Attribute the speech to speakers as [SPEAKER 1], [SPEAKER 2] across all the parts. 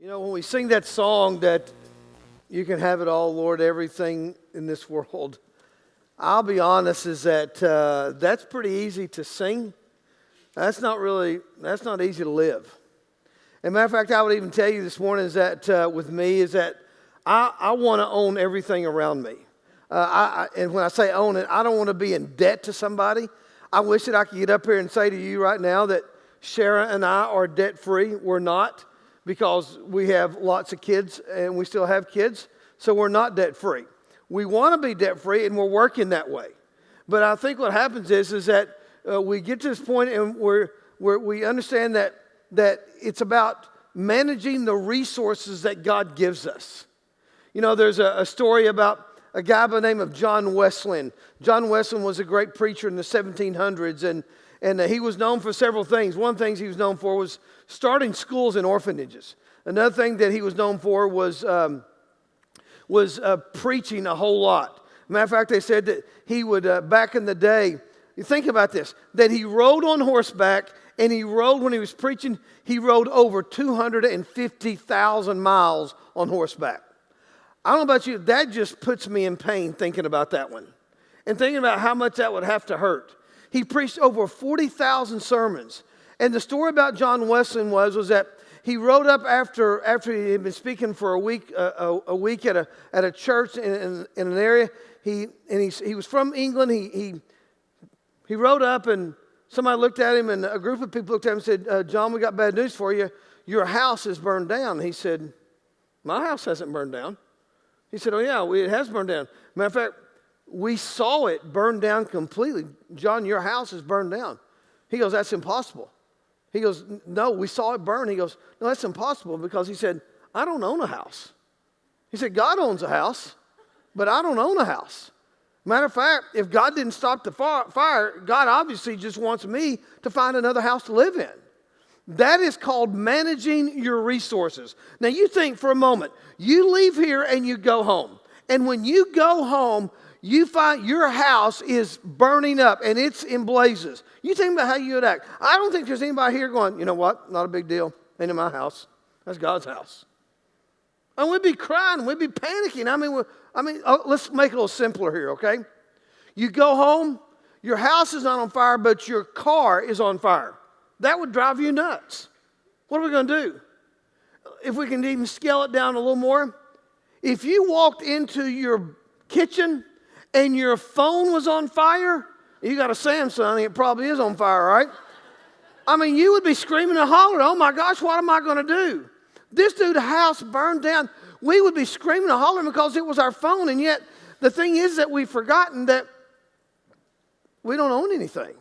[SPEAKER 1] You know, when we sing that song that you can have it all, Lord, everything in this world, I'll be honest, is that that's pretty easy to sing. That's not easy to live. As a matter of fact, I would even tell you this morning is that with me is that I want to own everything around me. And when I say own it, I don't want to be in debt to somebody. I wish that I could get up here and say to you right now that Shara and I are debt-free. We're not, because we have lots of kids and we still have kids, so we're not debt-free. We want to be debt-free and we're working that way. But I think what happens is that we get to this point and we understand that it's about managing the resources that God gives us. You know, there's a story about a guy by the name of John Wesley. John Wesley was a great preacher in the 1700s, and he was known for several things. One thing he was known for was starting schools and orphanages. Another thing that he was known for was preaching a whole lot. Matter of fact, they said that he would, back in the day, you think about this, that he rode on horseback, and when he was preaching, he rode over 250,000 miles on horseback. I don't know about you, that just puts me in pain thinking about that one. And thinking about how much that would have to hurt. He preached over 40,000 sermons. And the story about John Wesley was that he rode up after he had been speaking for a week at a church in an area. He was from England. He rode up, and somebody looked at him, and a group of people looked at him and said, "John, we got bad news for you. Your house is burned down." He said, "My house hasn't burned down." He said, "Oh yeah, it has burned down. Matter of fact, we saw it burn down completely. John, your house is burned down." He goes, "That's impossible." He goes, "No, we saw it burn." He goes, "No, that's impossible," because he said, "I don't own a house." He said, "God owns a house, but I don't own a house. Matter of fact, if God didn't stop the fire, God obviously just wants me to find another house to live in." That is called managing your resources. Now you think for a moment, you leave here and you go home. And when you go home, you find your house is burning up and it's in blazes. You think about how you would act. I don't think there's anybody here going, "You know what, not a big deal. Ain't in my house. That's God's house." And we'd be crying, we'd be panicking. Let's make it a little simpler here, okay? You go home, your house is not on fire, but your car is on fire. That would drive you nuts. What are we going to do? If we can even scale it down a little more, if you walked into your kitchen and your phone was on fire, you got a Samsung, it probably is on fire, right? You would be screaming and hollering, "Oh my gosh, what am I going to do?" This dude's house burned down. We would be screaming and hollering because it was our phone, and yet the thing is that we've forgotten that we don't own anything.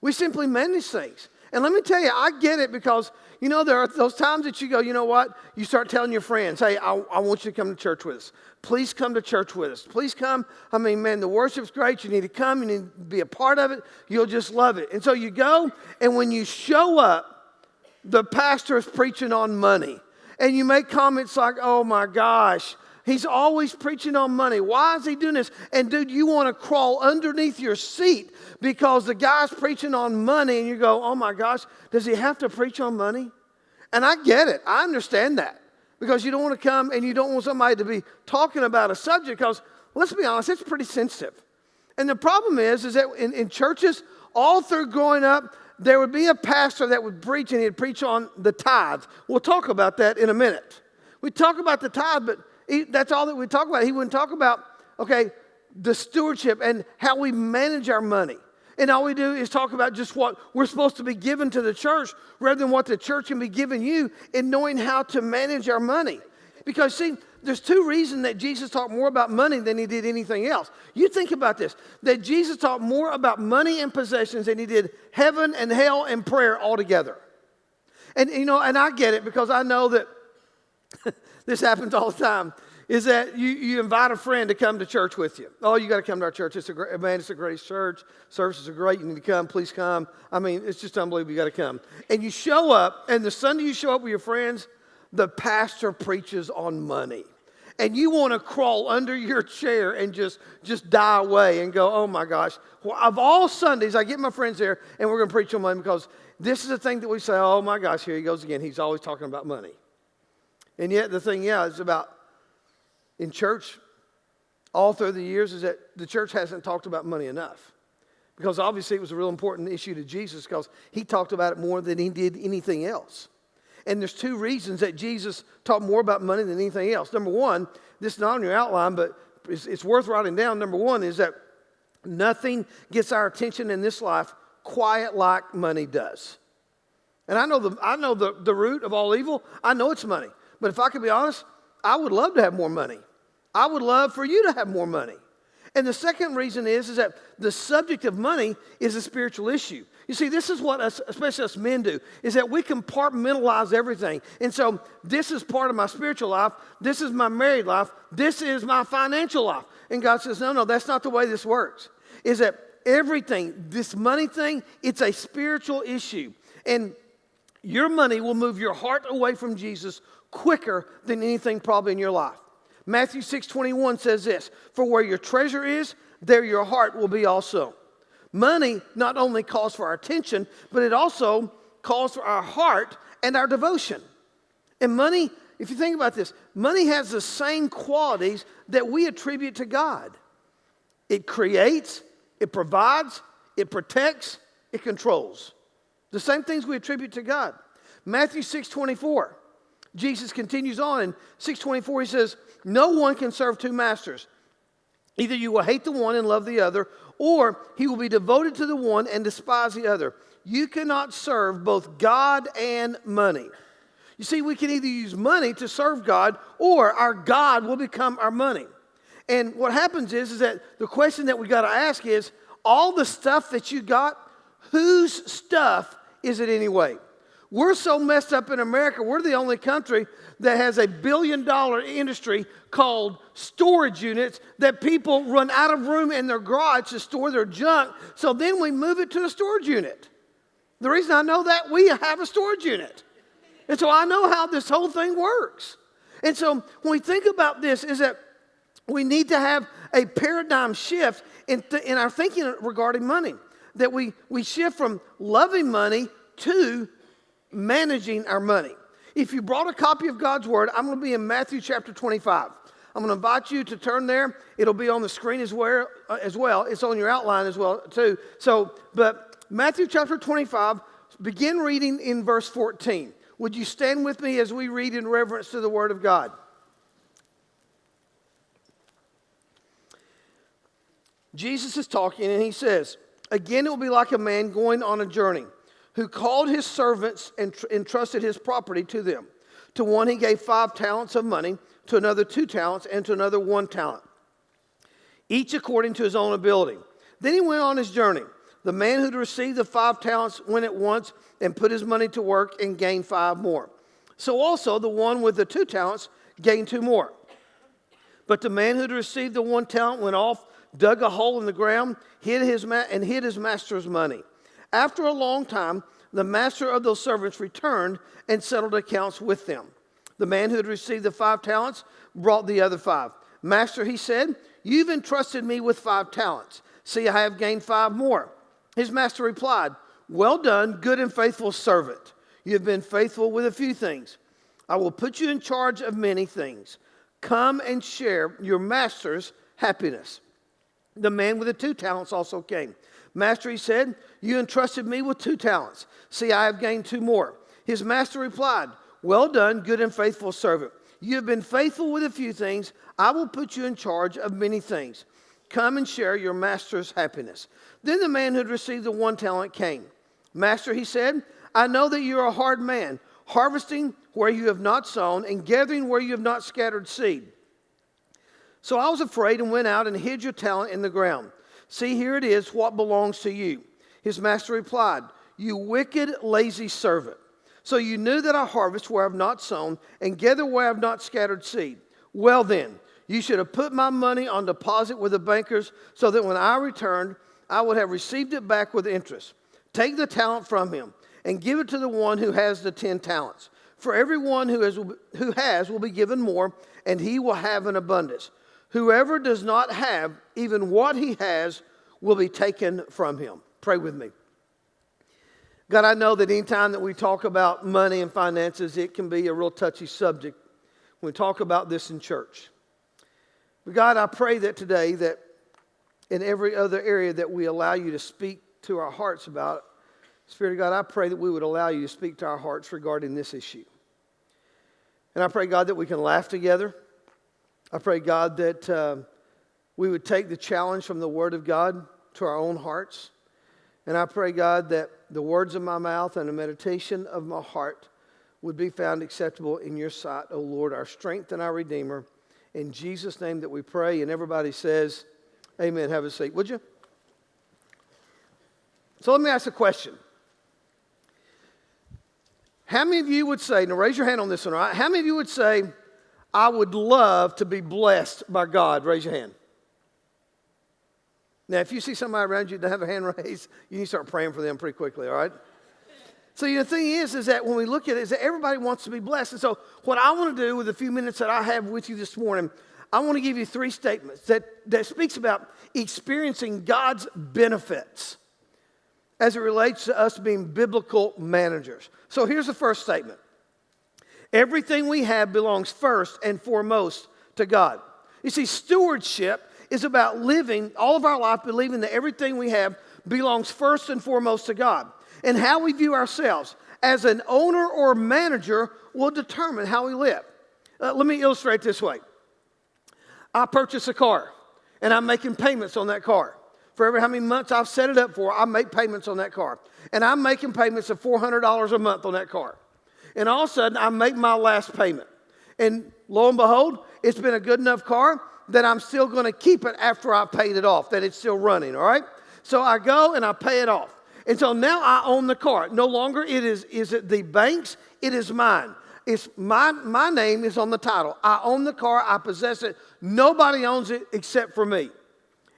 [SPEAKER 1] We simply manage things. And let me tell you, I get it because, there are those times that you go, "You know what?" You start telling your friends, "Hey, I want you to come to church with us. Please come to church with us. Please come. The worship's great. You need to come. You need to be a part of it. You'll just love it." And so you go, and when you show up, the pastor is preaching on money. And you make comments like, "Oh my gosh, he's always preaching on money. Why is he doing this?" And dude, you want to crawl underneath your seat because the guy's preaching on money, and you go, "Oh my gosh, does he have to preach on money?" And I get it. I understand that. Because you don't want to come and you don't want somebody to be talking about a subject because, let's be honest, it's pretty sensitive. And the problem is that in churches, all through growing up, there would be a pastor that would preach, and he'd preach on the tithe. We'll talk about that in a minute. We talk about the tithe, but that's all that we talk about. He wouldn't talk about, the stewardship and how we manage our money. And all we do is talk about just what we're supposed to be given to the church rather than what the church can be giving you in knowing how to manage our money. Because, see, there's two reasons that Jesus talked more about money than he did anything else. You think about this, that Jesus talked more about money and possessions than he did heaven and hell and prayer altogether. And, and I get it because I know that this happens all the time, is that you invite a friend to come to church with you. "Oh, you got to come to our church. It's the greatest church. Services are great. You need to come. Please come." It's just unbelievable. You got to come. And you show up, and the Sunday you show up with your friends, the pastor preaches on money. And you want to crawl under your chair and just die away and go, "Oh my gosh." Well, of all Sundays, I get my friends there, and we're going to preach on money because this is the thing that we say, "Oh my gosh, here he goes again. He's always talking about money." And yet the thing, is about in church, all through the years, is that the church hasn't talked about money enough. Because obviously it was a real important issue to Jesus because he talked about it more than he did anything else. And there's two reasons that Jesus talked more about money than anything else. Number one, this is not on your outline, but it's worth writing down. Number one is that nothing gets our attention in this life quiet like money does. And I know the root of all evil. I know it's money. But if I could be honest, I would love to have more money. I would love for you to have more money. And the second reason is that the subject of money is a spiritual issue. You see, this is what us, especially us men do, is that we compartmentalize everything. And so this is part of my spiritual life. This is my married life. This is my financial life. And God says, no, that's not the way this works. Is that everything, this money thing, it's a spiritual issue. And your money will move your heart away from Jesus quicker than anything probably in your life. Matthew 6:21 says this, for where your treasure is, there your heart will be also. Money not only calls for our attention, but it also calls for our heart and our devotion. And money, if you think about this, money has the same qualities that we attribute to God. It creates, it provides, it protects, it controls. The same things we attribute to God. Matthew 6:24, Jesus continues on in 6:24, he says, no one can serve two masters. Either you will hate the one and love the other, or he will be devoted to the one and despise the other. You cannot serve both God and money. You see, we can either use money to serve God, or our God will become our money. And what happens is that the question that we got to ask is, all the stuff that you got, whose stuff is it anyway? We're so messed up in America. We're the only country that has a $1 billion industry called storage units that people run out of room in their garage to store their junk. So then we move it to a storage unit. The reason I know that, we have a storage unit. And so I know how this whole thing works. And so when we think about this, is that we need to have a paradigm shift in our thinking regarding money. That we shift from loving money to managing our money. If you brought a copy of God's Word, I'm going to be in Matthew chapter 25. I'm going to invite you to turn there. It'll be on the screen as well. It's on your outline as well, too. But Matthew chapter 25, begin reading in verse 14. Would you stand with me as we read in reverence to the Word of God? Jesus is talking and he says, again, it will be like a man going on a journey who called his servants and entrusted his property to them. To one he gave 5 talents of money, to another 2 talents, and to another 1 talent, each according to his own ability. Then he went on his journey. The man who had received the 5 talents went at once and put his money to work and gained 5 more. So also the one with the 2 talents gained 2 more. But the man who had received the 1 talent went off, dug a hole in the ground, hid his master's money. After a long time, the master of those servants returned and settled accounts with them. The man who had received the 5 talents brought the other 5. Master, he said, you've entrusted me with 5 talents. See, I have gained 5 more. His master replied, well done, good and faithful servant. You have been faithful with a few things. I will put you in charge of many things. Come and share your master's happiness. The man with the 2 talents also came. Master, he said, you entrusted me with 2 talents. See, I have gained 2 more. His master replied, well done, good and faithful servant. You have been faithful with a few things. I will put you in charge of many things. Come and share your master's happiness. Then the man who had received the 1 talent came. Master, he said, I know that you are a hard man, harvesting where you have not sown and gathering where you have not scattered seed. So I was afraid and went out and hid your talent in the ground. See, here it is, what belongs to you. His master replied, you wicked, lazy servant. So you knew that I harvest where I have not sown and gather where I have not scattered seed. Well then, you should have put my money on deposit with the bankers so that when I returned, I would have received it back with interest. Take the talent from him and give it to the one who has the 10 talents. For everyone who has will be given more, and he will have an abundance. Whoever does not have even what he has will be taken from him. Pray with me. God, I know that anytime that we talk about money and finances, it can be a real touchy subject. we talk about this in church. But God, I pray that today, that in every other area that we allow you to speak to our hearts about, Spirit of God, I pray that we would allow you to speak to our hearts regarding this issue. And I pray, God, that we can laugh together. I pray, God, that we would take the challenge from the Word of God to our own hearts. And I pray, God, that the words of my mouth and the meditation of my heart would be found acceptable in your sight, O Lord, our strength and our Redeemer. In Jesus' name that we pray. And everybody says, amen. Have a seat, would you? So let me ask a question. How many of you would say, now raise your hand on this one, all right? How many of you would say, I would love to be blessed by God? Raise your hand. Now, if you see somebody around you that have a hand raised, you need to start praying for them pretty quickly, all right? So the thing is that when we look at it, is that everybody wants to be blessed. And so what I want to do with the few minutes that I have with you this morning, I want to give you 3 statements that speaks about experiencing God's benefits as it relates to us being biblical managers. So here's the first statement. Everything we have belongs first and foremost to God. You see, stewardship is about living all of our life believing that everything we have belongs first and foremost to God. And how we view ourselves as an owner or manager will determine how we live. Let me illustrate this way. I purchase a car, and I'm making payments on that car. For every how many months I've set it up for, I make payments on that car. And I'm making payments of $400 a month on that car. And all of a sudden, I make my last payment. And lo and behold, it's been a good enough car that I'm still going to keep it after I paid it off, that it's still running, all right? So I go and I pay it off. And so now I own the car. No longer is it the bank's, it is mine. It's my name is on the title. I own the car, I possess it. Nobody owns it except for me.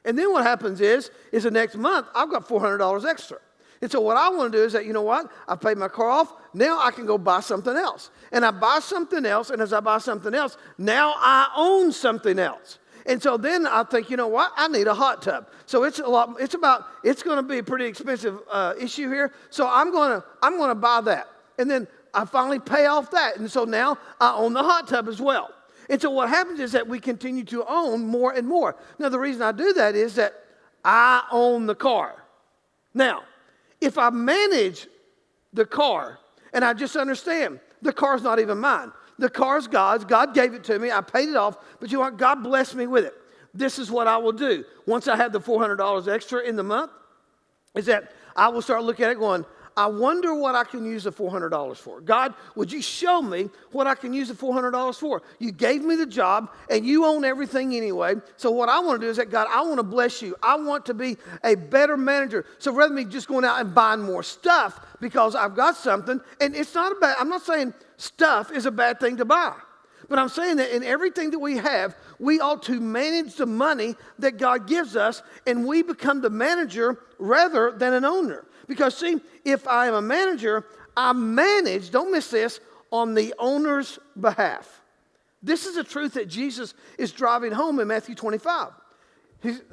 [SPEAKER 1] And then what happens is the next month, I've got $400 extra. And so what I want to do is that, you know what? I paid my car off. Now I can go buy something else. And I buy something else. And as I buy something else, now I own something else. And so then I think, you know what? I need a hot tub. So it's going to be a pretty expensive issue here. So I'm going to buy that. And then I finally pay off that. And so now I own the hot tub as well. And so what happens is that we continue to own more and more. Now, the reason I do that is that I own the car. Now, if I manage the car and I just understand the car's not even mine. The car's God's. God gave it to me. I paid it off. But you know what? God blessed me with it. This is what I will do. Once I have the $400 extra in the month, is that I will start looking at it going, I wonder what I can use the $400 for. God, would you show me what I can use the $400 for? You gave me the job, and you own everything anyway. So what I want to do is that, God, I want to bless you. I want to be a better manager. So rather than me just going out and buying more stuff because I've got something, and it's not bad. I'm not saying stuff is a bad thing to buy. But I'm saying that in everything that we have, we ought to manage the money that God gives us, and we become the manager rather than an owner. Because, see, if I am a manager, I manage, don't miss this, on the owner's behalf. This is a truth that Jesus is driving home in Matthew 25.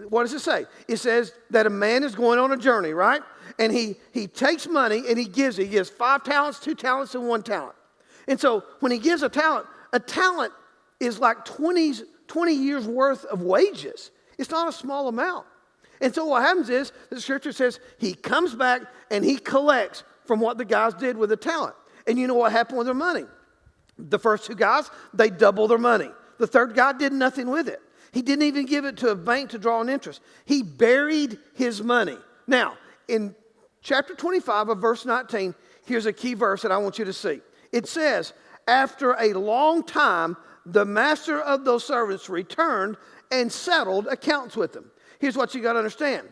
[SPEAKER 1] What does it say? It says that a man is going on a journey, right? And he takes money and he gives it. He gives 5 talents, 2 talents, and 1 talent. And so when he gives a talent is like 20 years worth of wages. It's not a small amount. And so what happens is, the scripture says, he comes back and he collects from what the guys did with the talent. And you know what happened with their money? The first 2 guys, they doubled their money. The third guy did nothing with it. He didn't even give it to a bank to draw an interest. He buried his money. Now, in chapter 25 of verse 19, here's a key verse that I want you to see. It says, after a long time, the master of those servants returned and settled accounts with them. Here's what you got to understand.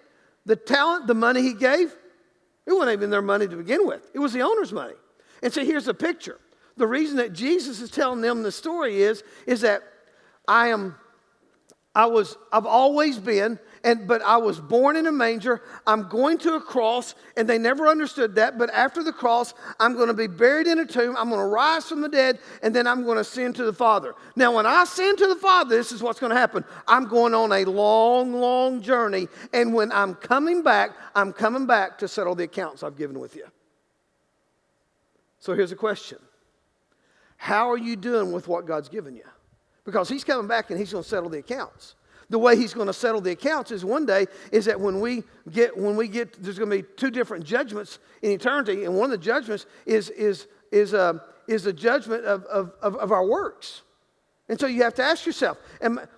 [SPEAKER 1] The talent, the money he gave, it wasn't even their money to begin with. It was the owner's money. And so here's the picture. The reason that Jesus is telling them the story is that I've always been, but I was born in a manger. I'm going to a cross, and they never understood that. But after the cross, I'm going to be buried in a tomb. I'm going to rise from the dead, and then I'm going to ascend to the Father. Now, when I ascend to the Father, this is what's going to happen. I'm going on a long, long journey, and when I'm coming back to settle the accounts I've given with you. So here's a question. How are you doing with what God's given you? Because he's coming back and he's going to settle the accounts. The way he's going to settle the accounts is one day is that when we get, there's going to be two different judgments in eternity, and one of the judgments is the judgment of our works. And so you have to ask yourself,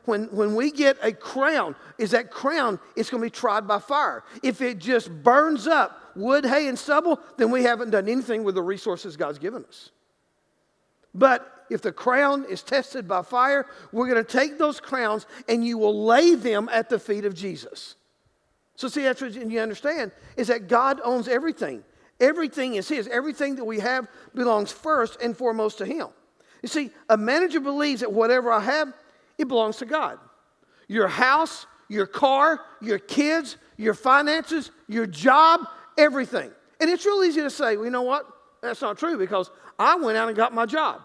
[SPEAKER 1] when we get a crown, is that crown, it's going to be tried by fire. If it just burns up wood, hay, and stubble, then we haven't done anything with the resources God's given us. But if the crown is tested by fire, we're going to take those crowns and you will lay them at the feet of Jesus. So see, that's what you understand, is that God owns everything. Everything is his. Everything that we have belongs first and foremost to him. You see, a manager believes that whatever I have, it belongs to God. Your house, your car, your kids, your finances, your job, everything. And it's real easy to say, well, you know what? That's not true because I went out and got my job.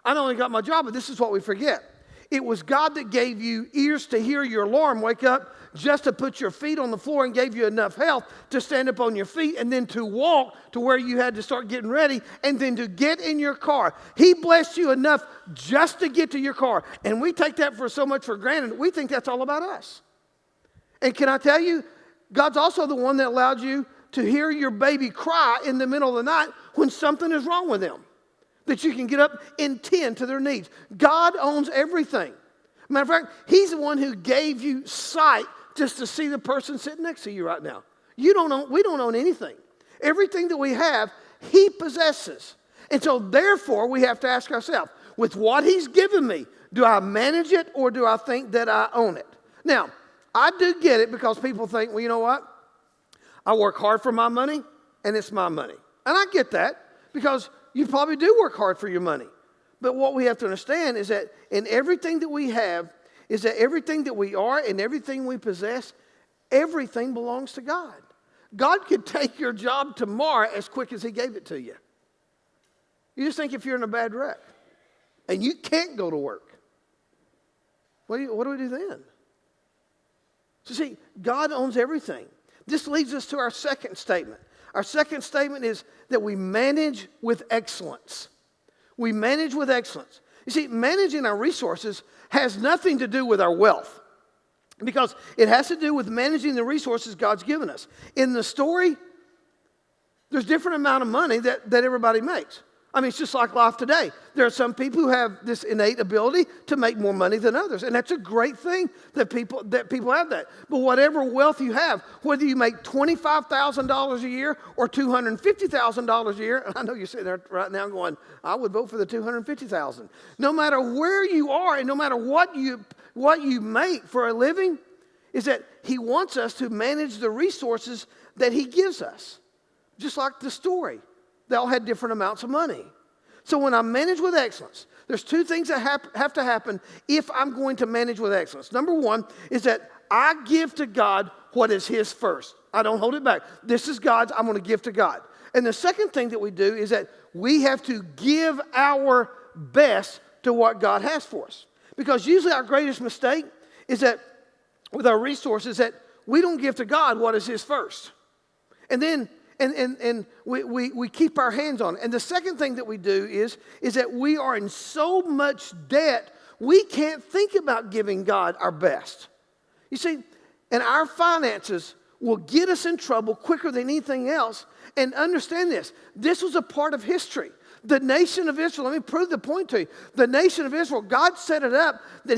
[SPEAKER 1] I not only got my job, but this is what we forget. It was God that gave you ears to hear your alarm wake up, just to put your feet on the floor, and gave you enough health to stand up on your feet and then to walk to where you had to start getting ready and then to get in your car. He blessed you enough just to get to your car. And we take that for so much for granted. We think that's all about us. And can I tell you, God's also the one that allowed you to hear your baby cry in the middle of the night when something is wrong with them, that you can get up and tend to their needs. God owns everything. Matter of fact, he's the one who gave you sight just to see the person sitting next to you right now. We don't own anything. Everything that we have, he possesses. And so therefore, we have to ask ourselves, with what he's given me, do I manage it or do I think that I own it? Now, I do get it because people think, well, you know what? I work hard for my money and it's my money. And I get that because you probably do work hard for your money. But what we have to understand is that in everything that we have, is that everything that we are and everything we possess, everything belongs to God. God could take your job tomorrow as quick as he gave it to you. You just think if you're in a bad wreck and you can't go to work, what do we do then? So see, God owns everything. This leads us to our second statement. Our second statement is that we manage with excellence. We manage with excellence. You see, managing our resources has nothing to do with our wealth because it has to do with managing the resources God's given us. In the story, there's different amount of money that everybody makes. I mean, it's just like life today. There are some people who have this innate ability to make more money than others. And that's a great thing that people have that. But whatever wealth you have, whether you make $25,000 a year or $250,000 a year, and I know you're sitting there right now going, I would vote for the $250,000. No matter where you are and no matter what you make for a living, is that he wants us to manage the resources that he gives us. Just like the story. They all had different amounts of money. So when I manage with excellence, there's two things that have to happen if I'm going to manage with excellence. Number one is that I give to God what is his first. I don't hold it back. This is God's. I'm going to give to God. And the second thing that we do is that we have to give our best to what God has for us. Because usually our greatest mistake is that with our resources that we don't give to God what is his first. And then And we keep our hands on it. And the second thing that we do is that we are in so much debt, we can't think about giving God our best. You see, and our finances will get us in trouble quicker than anything else. And understand this. This was a part of history. The nation of Israel, let me prove the point to you. The nation of Israel, God set it up that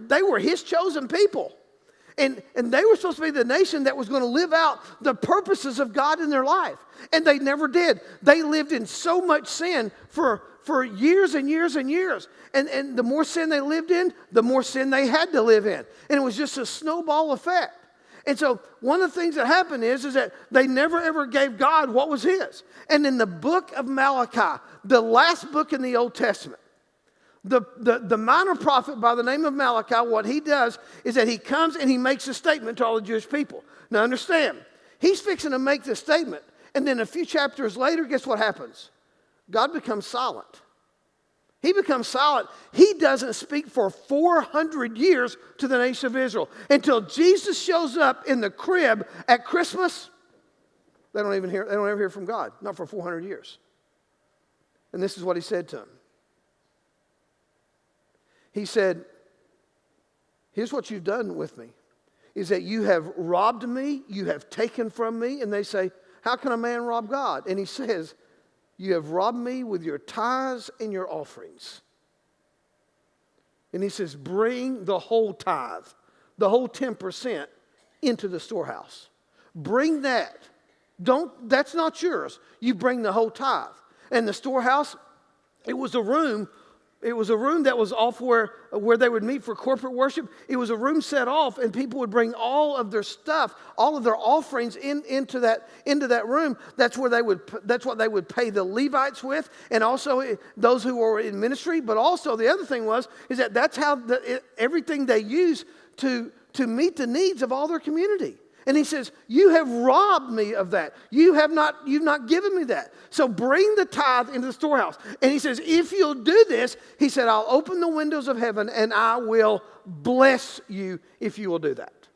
[SPEAKER 1] they were his chosen people. And they were supposed to be the nation that was going to live out the purposes of God in their life. And they never did. They lived in so much sin for years and years and years. And the more sin they lived in, the more sin they had to live in. And it was just a snowball effect. And so one of the things that happened is that they never ever gave God what was his. And in the book of Malachi, the last book in the Old Testament, the minor prophet by the name of Malachi, what he does is that he comes and he makes a statement to all the Jewish people. Now understand, he's fixing to make this statement, and then a few chapters later, guess what happens? God becomes silent. He becomes silent. He doesn't speak for 400 years to the nation of Israel. Until Jesus shows up in the crib at Christmas, they don't ever hear from God, not for 400 years. And this is what he said to them. He said, here's what you've done with me, is that you have robbed me, you have taken from me. And they say, how can a man rob God? And he says, you have robbed me with your tithes and your offerings. And he says, bring the whole tithe, the whole 10% into the storehouse. Bring that. That's not yours. You bring the whole tithe. And the storehouse, it was a room that was off where they would meet for corporate worship. It was a room set off, and people would bring all of their stuff, all of their offerings into that room. That's what they would pay the Levites with, and also those who were in ministry. But also the other thing that's how everything they use to meet the needs of all their community. And he says, you have robbed me of that. You've not given me that. So bring the tithe into the storehouse. And he says, if you'll do this, he said, I'll open the windows of heaven and I will bless you if you will do that.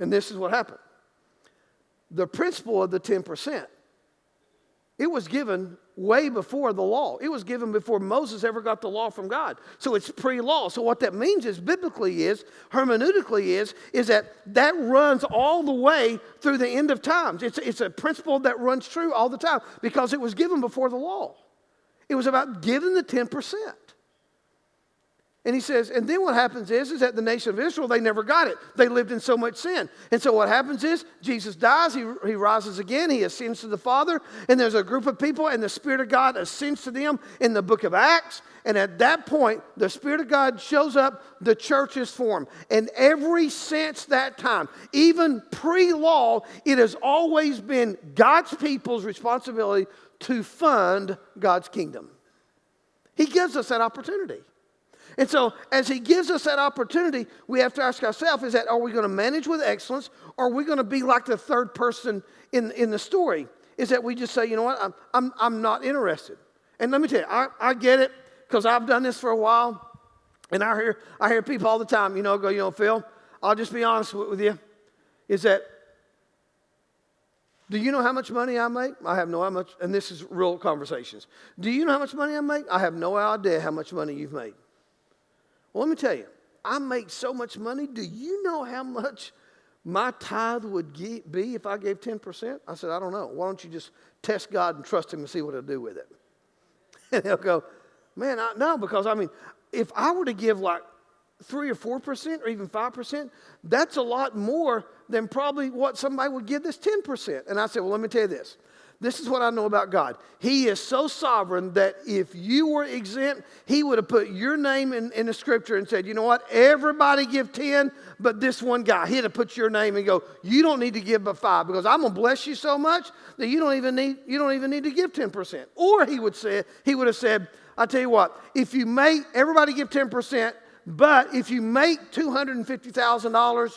[SPEAKER 1] And this is what happened. The principle of the 10%, it was given way before the law. It was given before Moses ever got the law from God. So it's pre-law. So what that means is, biblically is, hermeneutically is that runs all the way through the end of times. It's a principle that runs true all the time because it was given before the law. It was about giving the 10%. And he says, and then what happens is that the nation of Israel, they never got it. They lived in so much sin. And so what happens is Jesus dies, he rises again, he ascends to the Father, and there's a group of people, and the Spirit of God ascends to them in the book of Acts. And at that point, the Spirit of God shows up, the church is formed. And ever since that time, even pre-law, it has always been God's people's responsibility to fund God's kingdom. He gives us that opportunity. And so as he gives us that opportunity, we have to ask ourselves, are we going to manage with excellence, or are we going to be like the third person in the story? Is that we just say, you know what, I'm not interested. And let me tell you, I get it, because I've done this for a while, and I hear people all the time, go, Phil, I'll just be honest with you, is that, do you know how much money I make? I have no how much, and this is real conversations. Do you know how much money I make? I have no idea how much money you've made. Well, let me tell you, I make so much money. Do you know how much my tithe would be if I gave 10%? I said, I don't know. Why don't you just test God and trust him and see what he'll do with it? And they'll go, man, no, because if I were to give like 3 or 4% or even 5%, that's a lot more than probably what somebody would give this 10%. And I said, well, let me tell you this. This is what I know about God. He is so sovereign that if you were exempt, he would have put your name in the scripture and said, you know what, everybody give 10, but this one guy, he'd have put your name and go, you don't need to give but 5 because I'm going to bless you so much that you don't even need to give 10%. Or he would have said, I tell you what, if you make, everybody give 10%, but if you make $250,000,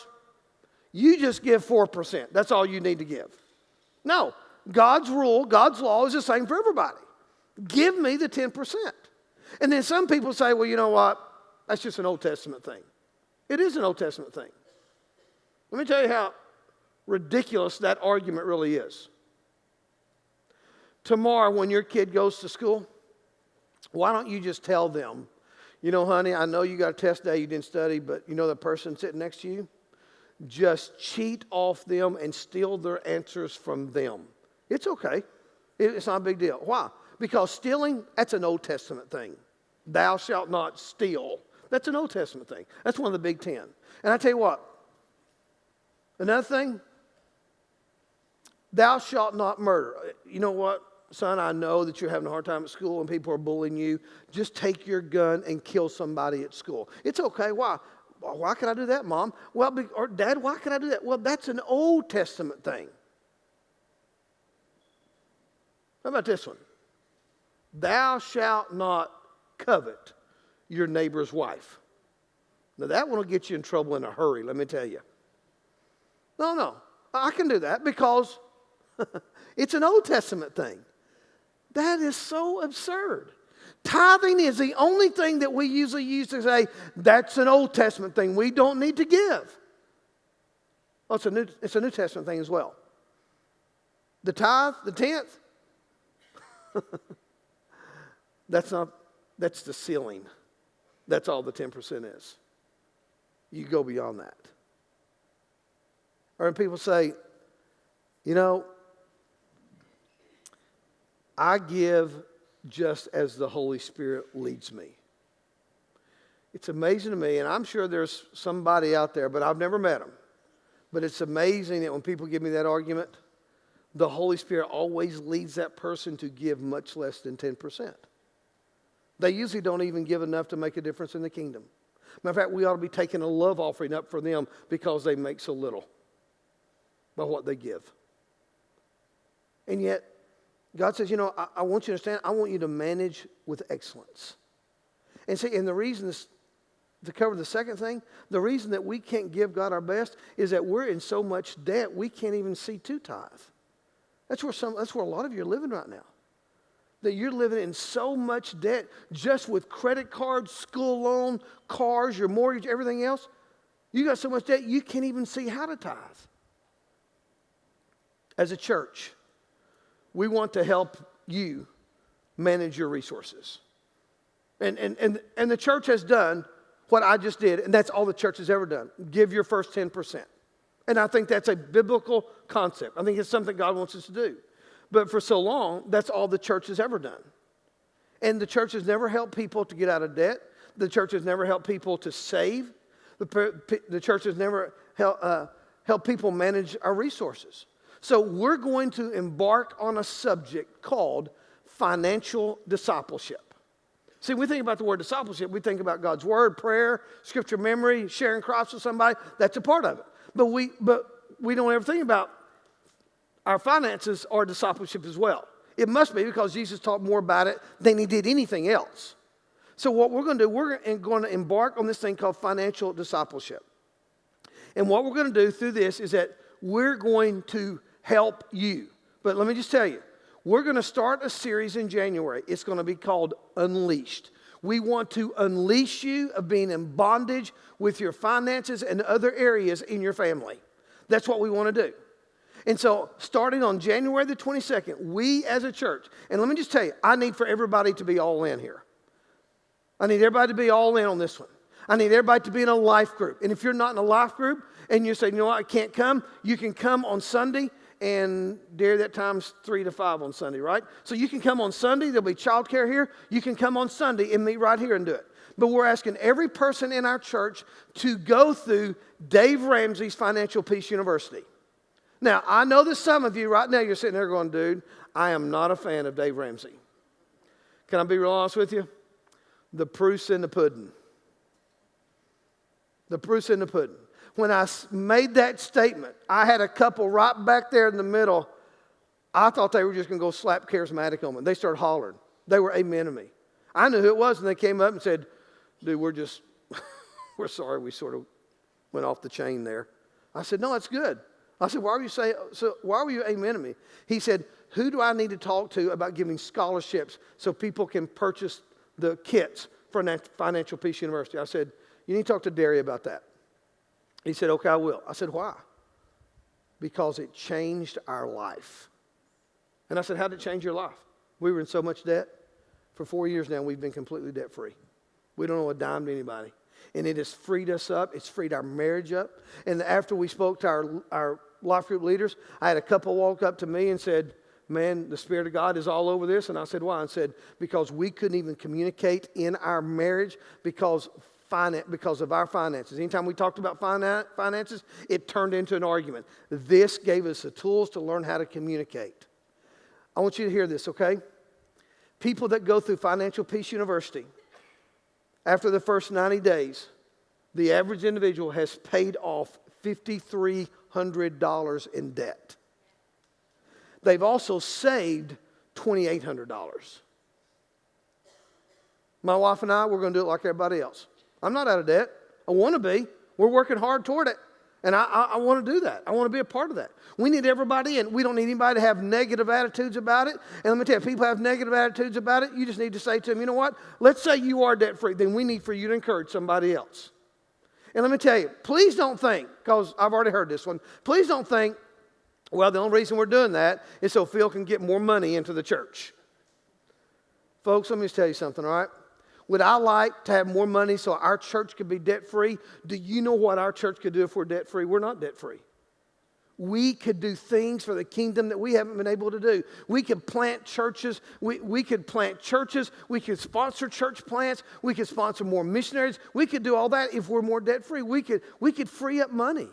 [SPEAKER 1] you just give 4%. That's all you need to give. No. God's rule, God's law is the same for everybody. Give me the 10%. And then some people say, well, you know what? That's just an Old Testament thing. It is an Old Testament thing. Let me tell you how ridiculous that argument really is. Tomorrow when your kid goes to school, why don't you just tell them, honey, I know you got a test day, you didn't study, but the person sitting next to you, just cheat off them and steal their answers from them. It's okay. It's not a big deal. Why? Because stealing, that's an Old Testament thing. Thou shalt not steal. That's an Old Testament thing. That's one of the big 10. And I tell you what, another thing, thou shalt not murder. You know what, son, I know that you're having a hard time at school and people are bullying you. Just take your gun and kill somebody at school. It's okay. Why? Why can I do that, Mom? Well, or Dad, why can I do that? Well, that's an Old Testament thing. How about this one? Thou shalt not covet your neighbor's wife. Now that one will get you in trouble in a hurry, let me tell you. No, I can do that because it's an Old Testament thing. That is so absurd. Tithing is the only thing that we usually use to say, that's an Old Testament thing. We don't need to give. Well, it's a New Testament thing as well. The tithe, the 10th, that's the ceiling. That's all the 10% is. You go beyond that. Or when people say, you know, I give just as the Holy Spirit leads me. It's amazing to me, and I'm sure there's somebody out there, but I've never met them. But it's amazing that when people give me that argument, the Holy Spirit always leads that person to give much less than 10%. They usually don't even give enough to make a difference in the kingdom. Matter of fact, we ought to be taking a love offering up for them because they make so little by what they give. And yet, God says, you know, I want you to understand, I want you to manage with excellence. And see, and the reason is, to cover the second thing, the reason that we can't give God our best is that we're in so much debt we can't even see to tithe. That's where a lot of you are living right now. That you're living in so much debt just with credit cards, school loan, cars, your mortgage, everything else. You got so much debt you can't even see how to tithe. As a church, we want to help you manage your resources. And the church has done what I just did, and that's all the church has ever done. Give your first 10%. And I think that's a biblical concept. I think it's something God wants us to do. But for so long, that's all the church has ever done. And the church has never helped people to get out of debt. The church has never helped people to save. The church has never helped people manage our resources. So we're going to embark on a subject called financial discipleship. See, when we think about the word discipleship, we think about God's word, prayer, scripture memory, sharing Christ with somebody. That's a part of it. But we don't ever think about our finances or discipleship as well. It must be because Jesus taught more about it than he did anything else. So what we're going to do, we're going to embark on this thing called financial discipleship. And what we're going to do through this is that we're going to help you. But let me just tell you, we're going to start a series in January. It's going to be called Unleashed. We want to unleash you of being in bondage with your finances and other areas in your family. That's what we want to do. And so starting on January the 22nd, we as a church, and let me just tell you, I need for everybody to be all in here. I need everybody to be all in on this one. I need everybody to be in a life group. And if you're not in a life group and you say, you know what, I can't come, you can come on Sunday. And dear, that time's 3 to 5 on Sunday, right? So you can come on Sunday. There'll be childcare here. You can come on Sunday and meet right here and do it. But we're asking every person in our church to go through Dave Ramsey's Financial Peace University. Now, I know that some of you right now, you're sitting there going, dude, I am not a fan of Dave Ramsey. Can I be real honest with you? The proof's in the pudding. The proof's in the pudding. When I made that statement, I had a couple right back there in the middle. I thought they were just going to go slap charismatic on me. They started hollering. They were amen to me. I knew who it was, and they came up and said, dude, we're sorry we sort of went off the chain there. I said, no, it's good. I said, why were you amen to me? He said, who do I need to talk to about giving scholarships so people can purchase the kits for Financial Peace University? I said, you need to talk to Derry about that. He said, okay, I will. I said, why? Because it changed our life. And I said, how did it change your life? We were in so much debt. For 4 years now, we've been completely debt-free. We don't owe a dime to anybody. And it has freed us up. It's freed our marriage up. And after we spoke to our life group leaders, I had a couple walk up to me and said, man, the Spirit of God is all over this. And I said, why? I said, because we couldn't even communicate in our marriage because of our finances. Anytime we talked about finances, it turned into an argument. This gave us the tools to learn how to communicate. I want you to hear this, okay? People that go through Financial Peace University, after the first 90 days, the average individual has paid off $5,300 in debt. They've also saved $2,800. My wife and I, we're going to do it like everybody else. I'm not out of debt. I want to be. We're working hard toward it. And I want to do that. I want to be a part of that. We need everybody in. We don't need anybody to have negative attitudes about it. And let me tell you, if people have negative attitudes about it, you just need to say to them, you know what? Let's say you are debt-free. Then we need for you to encourage somebody else. And let me tell you, please don't think, because I've already heard this one, please don't think, well, the only reason we're doing that is so Phil can get more money into the church. Folks, let me just tell you something, all right? Would I like to have more money so our church could be debt-free? Do you know what our church could do if we're debt-free? We're not debt-free. We could do things for the kingdom that we haven't been able to do. We could plant churches. We could plant churches. We could sponsor church plants. We could sponsor more missionaries. We could do all that if we're more debt-free. We could free up money.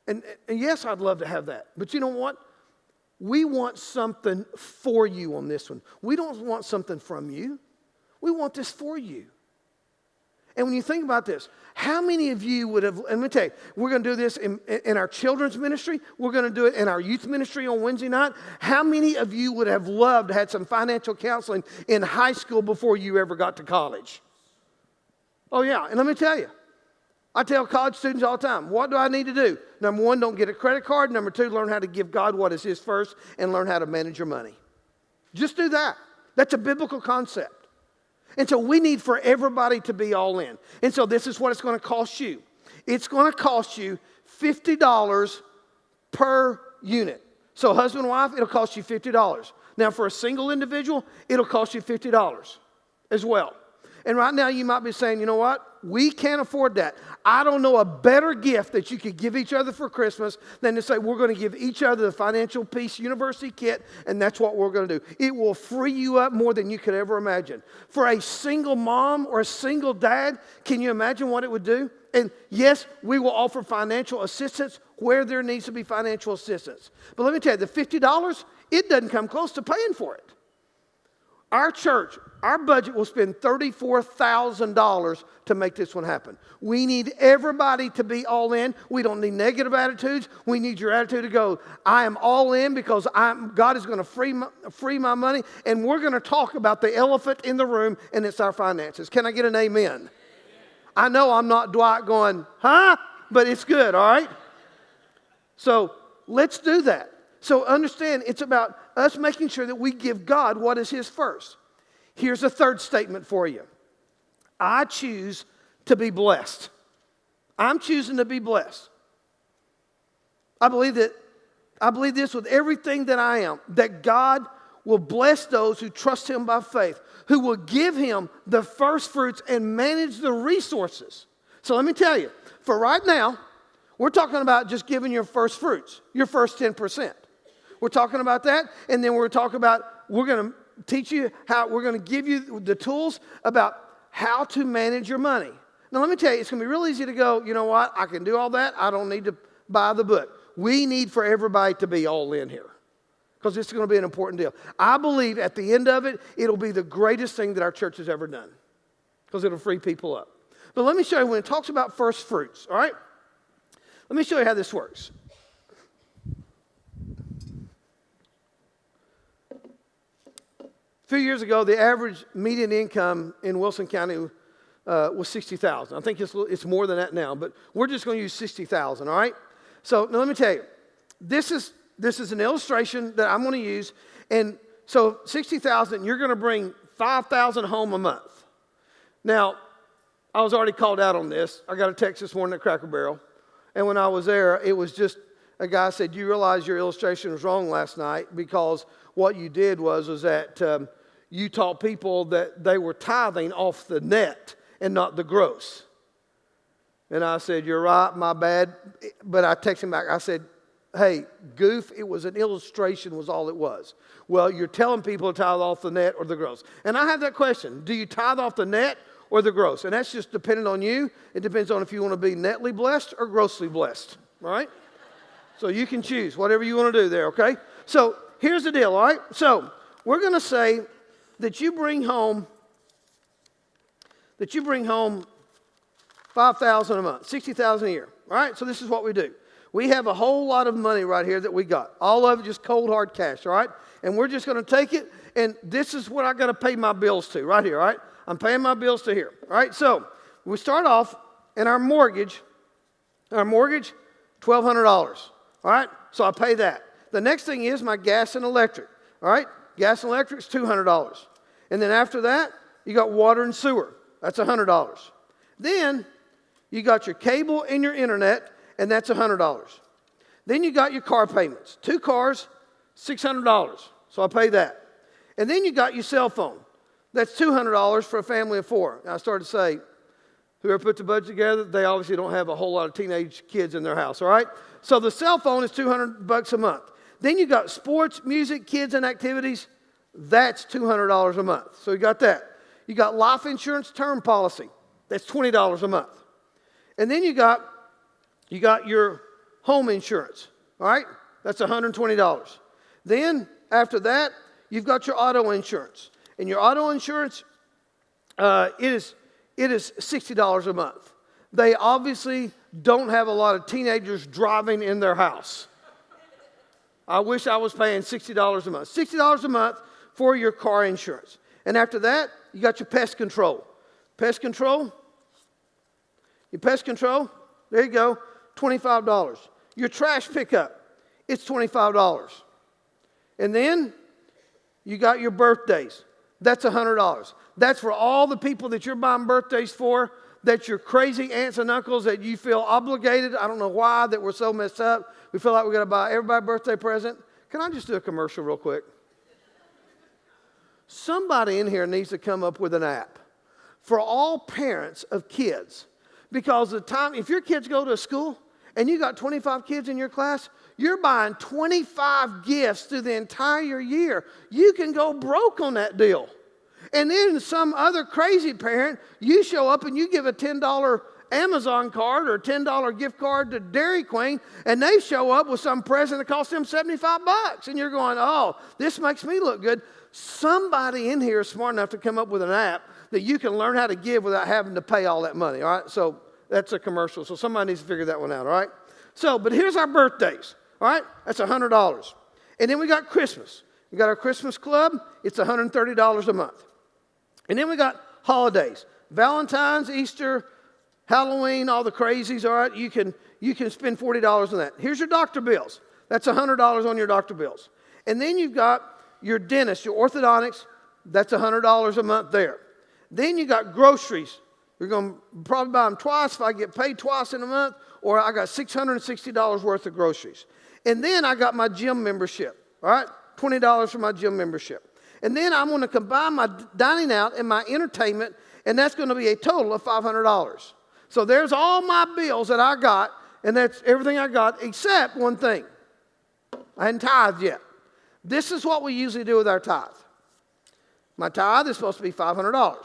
[SPEAKER 1] And yes, I'd love to have that. But you know what? We want something for you on this one. We don't want something from you. We want this for you. And when you think about this, how many of you would have, and let me tell you, we're going to do this in our children's ministry. We're going to do it in our youth ministry on Wednesday night. How many of you would have loved to have some financial counseling in high school before you ever got to college? Oh, yeah. And let me tell you, I tell college students all the time, what do I need to do? Number one, don't get a credit card. Number two, learn how to give God what is His first and learn how to manage your money. Just do that. That's a biblical concept. And so we need for everybody to be all in. And so this is what it's going to cost you. It's going to cost you $50 per unit. So husband and wife, it'll cost you $50. Now for a single individual, it'll cost you $50 as well. And right now you might be saying, you know what? We can't afford that. I don't know a better gift that you could give each other for Christmas than to say we're going to give each other the Financial Peace University kit, and that's what we're going to do. It will free you up more than you could ever imagine. For a single mom or a single dad, can you imagine what it would do? And yes, we will offer financial assistance where there needs to be financial assistance. But let me tell you, the $50, it doesn't come close to paying for it. Our church, our budget will spend $34,000 to make this one happen. We need everybody to be all in. We don't need negative attitudes. We need your attitude to go, I am all in because God is going to free my money, and we're going to talk about the elephant in the room, and it's our finances. Can I get an amen? I know I'm not Dwight going, huh? But it's good, all right? So let's do that. So understand, it's about us making sure that we give God what is His first. Here's a third statement for you. I choose to be blessed. I'm choosing to be blessed. I believe this with everything that I am, that God will bless those who trust Him by faith, who will give Him the first fruits and manage the resources. So let me tell you, for right now, we're talking about just giving your first fruits, your first 10%. We're talking about that, and then we're talking about, we're going to teach you how, we're going to give you the tools about how to manage your money. Now, let me tell you, it's going to be real easy to go, you know what, I can do all that. I don't need to buy the book. We need for everybody to be all in here because this is going to be an important deal. I believe at the end of it, it'll be the greatest thing that our church has ever done because it'll free people up. But let me show you when it talks about first fruits, all right? Let me show you how this works. A few years ago, the average median income in Wilson County was $60,000. I think it's more than that now, but we're just going to use $60,000, all right? So now let me tell you, this is an illustration that I'm going to use, and so $60,000, you're going to bring $5,000 home a month. Now, I was already called out on this. I got a text this morning at Cracker Barrel, and when I was there, it was just a guy said, "You realize your illustration was wrong last night because what you did was that." You taught people that they were tithing off the net and not the gross. And I said, you're right, my bad. But I texted him back. I said, hey, goof, it was an illustration was all it was. Well, you're telling people to tithe off the net or the gross. And I have that question. Do you tithe off the net or the gross? And that's just dependent on you. It depends on if you want to be netly blessed or grossly blessed. All right? So you can choose whatever you want to do there, okay? So here's the deal, all right? So we're going to say that you bring home $5,000 a month, $60,000 a year. All right, so this is what we do. We have a whole lot of money right here that we got. All of it just cold hard cash, all right? And we're just going to take it, and this is what I got to pay my bills to right here, all right? I'm paying my bills to here, all right? So we start off, and our mortgage, $1,200, all right? So I pay that. The next thing is my gas and electric, all right? Gas and electric is $200. And then after that, you got water and sewer. That's $100. Then you got your cable and your internet, and that's $100. Then you got your car payments. 2 cars, $600. So I pay that. And then you got your cell phone. That's $200 for a family of 4. And I started to say, whoever put the budget together, they obviously don't have a whole lot of teenage kids in their house, all right? So the cell phone is $200 a month. Then you got sports, music, kids, and activities. That's $200 a month. So you got that. You got life insurance term policy. That's $20 a month. And then you got your home insurance, all right? That's $120. Then after that, you've got your auto insurance. And your auto insurance, it is $60 a month. They obviously don't have a lot of teenagers driving in their house. I wish I was paying $60 a month. $60 a month for your car insurance. And after that, you got your pest control. Pest control, there you go, $25. Your trash pickup, it's $25. And then you got your birthdays. That's $100. That's for all the people that you're buying birthdays for. That's your crazy aunts and uncles that you feel obligated. I don't know why that we're so messed up. We feel like we're going to buy everybody a birthday present. Can I just do a commercial real quick? Somebody in here needs to come up with an app for all parents of kids. Because if your kids go to a school and you got 25 kids in your class, you're buying 25 gifts through the entire year. You can go broke on that deal. And then some other crazy parent, you show up and you give a $10 Amazon card or a $10 gift card to Dairy Queen, and they show up with some present that costs them $75. And you're going, oh, this makes me look good. Somebody in here is smart enough to come up with an app that you can learn how to give without having to pay all that money, all right? So that's a commercial. So somebody needs to figure that one out, all right? So, but here's our birthdays, all right? That's $100. And then we got Christmas. We got our Christmas club. It's $130 a month. And then we got holidays. Valentine's, Easter, Halloween, all the crazies, all right? You can spend $40 on that. Here's your doctor bills. That's $100 on your doctor bills. And then you've got your dentist, your orthodontics. That's $100 a month there. Then you got groceries. You're going to probably buy them twice if I get paid twice in a month, or I got $660 worth of groceries. And then I got my gym membership, all right? $20 for my gym membership. And then I'm going to combine my dining out and my entertainment, and that's going to be a total of $500. So there's all my bills that I got, and that's everything I got except one thing. I hadn't tithed yet. This is what we usually do with our tithe. My tithe is supposed to be $500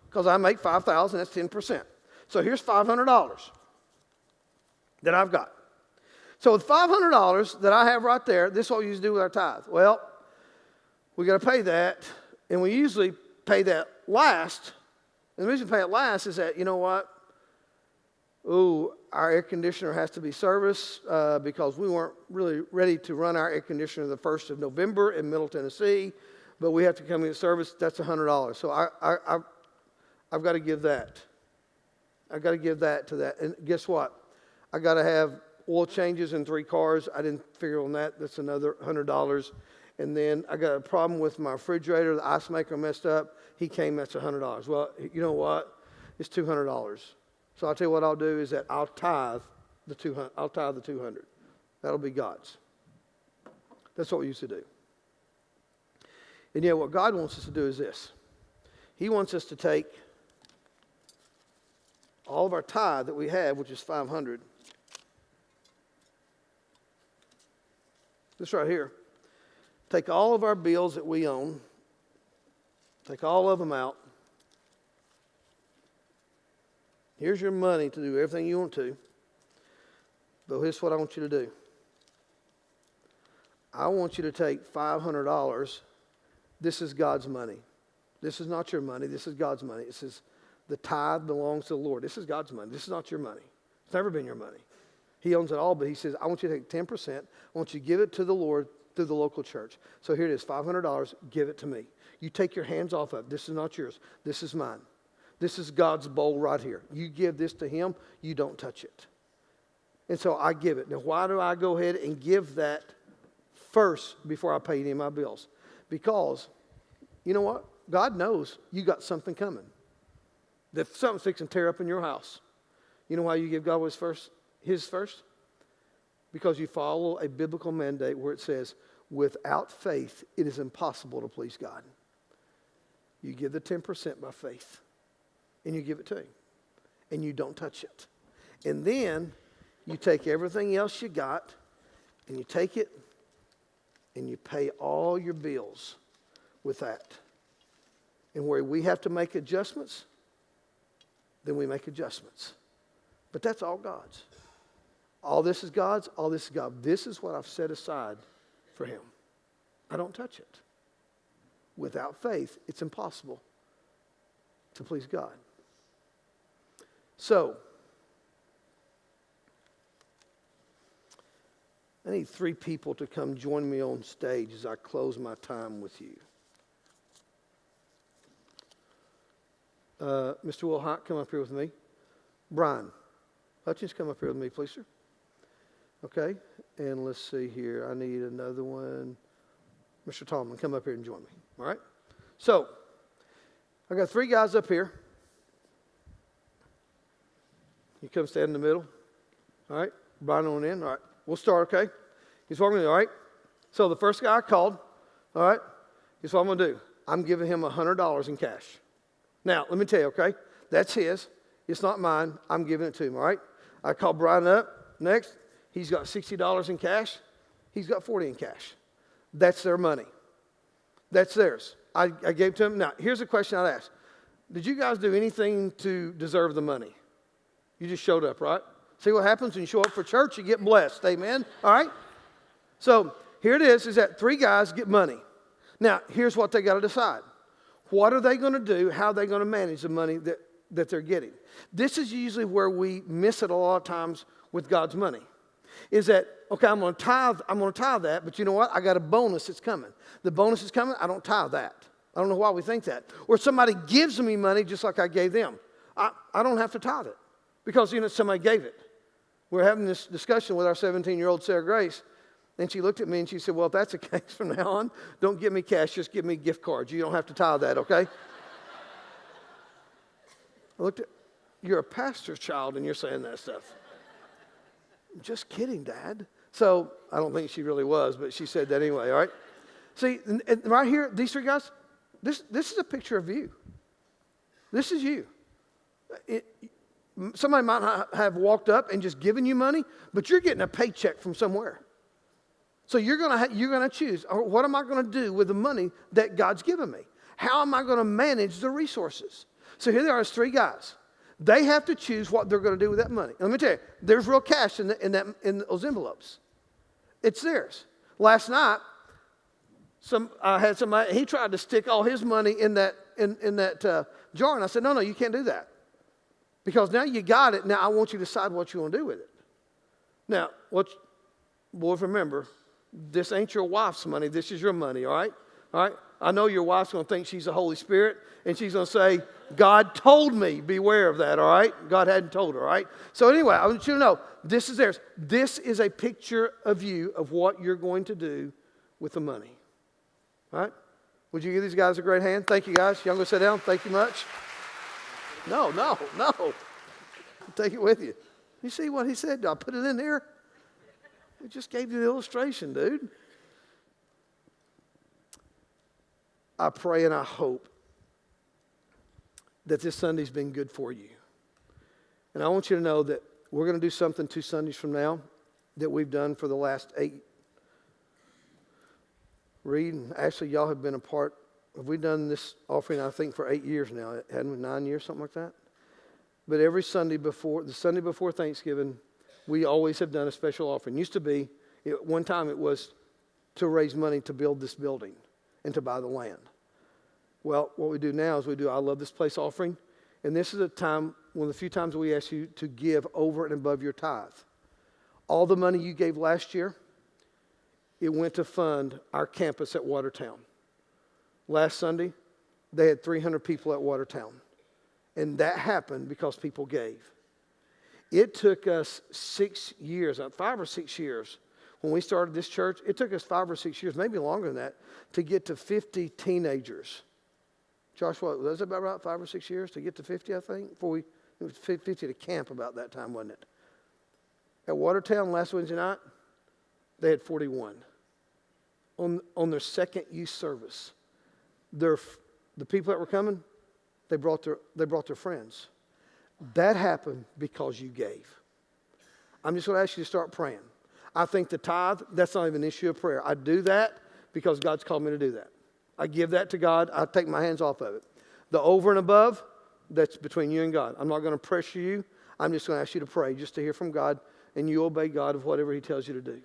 [SPEAKER 1] because I make $5,000, that's 10%. So here's $500 that I've got. So with $500 that I have right there, this is what we usually do with our tithe. Well, we got to pay that, and we usually pay that last. And the reason we pay it last is that, you know what? Ooh, our air conditioner has to be serviced because we weren't really ready to run our air conditioner the 1st of November in Middle Tennessee, but we have to come into service. That's $100. So I've got to give that. I've got to give that to that. And guess what? I got to have oil changes in 3 cars. I didn't figure on that. That's another $100. And then I got a problem with my refrigerator. The ice maker messed up. He came, that's $100. Well, you know what? It's $200. So I'll tell you what I'll do is that I'll tithe the 200. I'll tithe the 200. That'll be God's. That's what we used to do. And yet what God wants us to do is this. He wants us to take all of our tithe that we have, which is $500. This right here. Take all of our bills that we own. Take all of them out. Here's your money to do everything you want to. But here's what I want you to do. I want you to take $500. This is God's money. This is not your money. This is God's money. It says the tithe belongs to the Lord. This is God's money. This is not your money. It's never been your money. He owns it all, but he says, I want you to take 10%. I want you to give it to the Lord through the local church. So here it is, $500. Give it to me. You take your hands off of it. This is not yours. This is mine. This is God's bowl right here. You give this to him. You don't touch it. And so I give it. Now, why do I go ahead and give that first before I pay any of my bills? Because, you know what? God knows you got something coming. That something's fixing to tear up in your house. You know why you give God his first? Because you follow a biblical mandate where it says, without faith, it is impossible to please God. You give the 10% by faith, and you give it to him, and you don't touch it. And then you take everything else you got, and you take it, and you pay all your bills with that. And where we have to make adjustments, then we make adjustments. But that's all God's. All this is God's, all this is God. This is what I've set aside for him. I don't touch it. Without faith, it's impossible to please God. So, I need 3 people to come join me on stage as I close my time with you. Mr. Will Hott, come up here with me. Brian Hutchins, come up here with me, please, sir. Okay, and let's see here. I need another one. Mr. Tallman, come up here and join me. All right? So, I got 3 guys up here. You come stand in the middle. All right? Brian on in. All right. We'll start, okay? Here's what I'm going to do, all right? So, the first guy I called, all right? Here's what I'm going to do. I'm giving him $100 in cash. Now, let me tell you, okay? That's his. It's not mine. I'm giving it to him, all right? I called Brian up. Next, he's got $60 in cash. He's got $40 in cash. That's their money. That's theirs. I gave it to him. Now, here's a question I'd ask. Did you guys do anything to deserve the money? You just showed up, right? See what happens when you show up for church? You get blessed. Amen? All right? So here it is that 3 guys get money. Now, here's what they got to decide. What are they going to do? How are they going to manage the money that they're getting? This is usually where we miss it a lot of times with God's money. Is that, okay, I'm going to tithe that, but you know what? I got a bonus that's coming. The bonus is coming, I don't tithe that. I don't know why we think that. Or somebody gives me money just like I gave them. I don't have to tithe it because, somebody gave it. We're having this discussion with our 17-year-old Sarah Grace, and she looked at me and she said, well, if that's the case from now on, don't give me cash, just give me gift cards. You don't have to tithe that, okay? I looked at, you're a pastor's child and you're saying that stuff. I'm just kidding, Dad. So I don't think she really was, but she said that anyway, all right? See, and right here, these 3 guys, this is a picture of you. This is you. Somebody might not have walked up and just given you money, but you're getting a paycheck from somewhere. So you're gonna choose, what am I going to do with the money that God's given me? How am I going to manage the resources? So here there are 3 guys. They have to choose what they're going to do with that money. And let me tell you, there's real cash in those envelopes. It's theirs. Last night, I had somebody, he tried to stick all his money in that jar, and I said, no, you can't do that. Because now you got it, now I want you to decide what you want to do with it. Now, boys, remember, this ain't your wife's money, this is your money, all right? All right? I know your wife's going to think she's the Holy Spirit, and she's going to say, God told me, beware of that, all right? God hadn't told her, all right? So anyway, I want you to know, this is theirs. This is a picture of you, of what you're going to do with the money. All right? Would you give these guys a great hand? Thank you, guys. Y'all go sit down. Thank you much. No. Take it with you. You see what he said? I put it in there. I just gave you the illustration, dude. I pray and I hope that this Sunday's been good for you. And I want you to know that we're going to do something 2 Sundays from now that we've done for the last 8. Reed and Ashley, y'all have been a part. Have we done this offering, I think, for 8 years now? Hadn't we? 9 years, something like that? But every Sunday the Sunday before Thanksgiving, we always have done a special offering. Used to be, one time it was to raise money to build this building and to buy the land. Well, what we do now is we do I Love This Place offering. And this is one of the few times we ask you to give over and above your tithe. All the money you gave last year, it went to fund our campus at Watertown. Last Sunday, they had 300 people at Watertown. And that happened because people gave. It took us 6 years, 5 or 6 years, when we started this church. It took us 5 or 6 years, maybe longer than that, to get to 50 teenagers. Joshua, was it about right, 5 or 6 years to get to 50, I think? It was 50 to camp about that time, wasn't it? At Watertown last Wednesday night, they had 41. On their second youth service, their The people that were coming, they brought their friends. That happened because you gave. I'm just going to ask you to start praying. I think the tithe, that's not even an issue of prayer. I do that because God's called me to do that. I give that to God. I take my hands off of it. The over and above, that's between you and God. I'm not going to pressure you. I'm just going to ask you to pray just to hear from God, and you obey God of whatever He tells you to do.